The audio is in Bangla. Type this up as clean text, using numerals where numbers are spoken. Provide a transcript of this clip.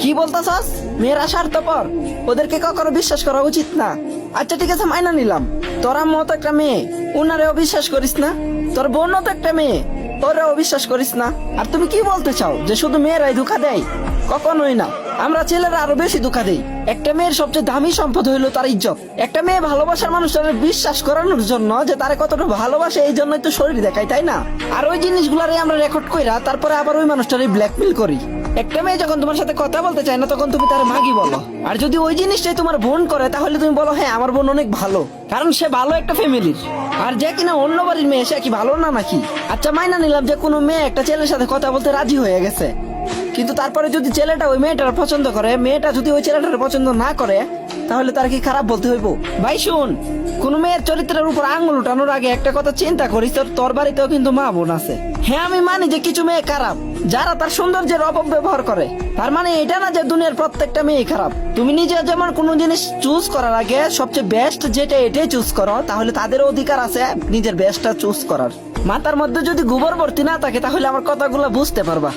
কি বলতেছস? মেয়েরা স্বার্থপর, ওদেরকে কখনো বিশ্বাস করা উচিত না। আচ্ছা ঠিক আছে, মাইনা নিলাম তোর আম্মু তো একটা মেয়ে, উনারেও বিশ্বাস করিস না। তোর বোনও তো একটা মেয়ে, ওরেও বিশ্বাস করিস না। আর তুমি কি বলতে চাও যে শুধু মেয়েরাই ধোঁকা দেয়? কখনোই না, আমরা ছেলেরা আরো বেশি ধোঁকা দেই। একটা মেয়ের সবচেয়ে দামি সম্পদ হইলো তার ইজ্জত। একটা মেয়ে ভালোবাসার মানুষটাকে বিশ্বাস করানোর জন্য যে তারে কতটা ভালোবাসে, এই জন্যই তো শরীর দেখায়, তাই না? আর ওই জিনিসগুলারে আমরা রেকর্ড কইরা তারপরে আবার ওই মানুষটারে ব্ল্যাকমেল করি। একটা মেয়ে যখন তোমার সাথে কথা বলতে চায় না, তখন তুমি তার মাগি বলো। আর যদি ওই জিনিসটাই তোমার বোন করে, তাহলে তুমি বলো হ্যাঁ আমার বোন অনেক ভালো, কারণ সে ভালো একটা ফ্যামিলির। আর যে কিনা অন্য বাড়ির মেয়ে, সে কি ভালো না নাকি? আচ্ছা মাইনা নিলাম যে কোনো মেয়ে একটা ছেলের সাথে কথা বলতে রাজি হয়ে গেছে, কিন্তু তারপরে যদি ছেলেটা ওই মেয়েটার পছন্দ করে, মেয়েটা যদি ওই ছেলেটার পছন্দ না করে, তাহলে তার কি খারাপ বলতে হইব? ভাই শুন, কোন মেয়ের চরিত্রের উপর আঙুল উঠানোর আগে একটা কথা চিন্তা করিস, তোর বাড়িতেও কিন্তু মা বোন আছে। হ্যাঁ আমি মানি যে কিছু মেয়ে খারাপ, যারা তার সৌন্দর্যের অপব্যবহার করে। তার মানে এটা না যে দুনিয়ার প্রত্যেকটা মেয়ে খারাপ। তুমি নিজে যেমন কোনো জিনিস চুজ করার আগে সবচেয়ে বেস্ট যেটা এটাই চুজ করো, তাহলে তাদের অধিকার আছে নিজের বেস্টটা চুজ করার। মাথার মধ্যে যদি গোবর ভর্তি না থাকে, তাহলে আমার কথাগুলো বুঝতে পারবা।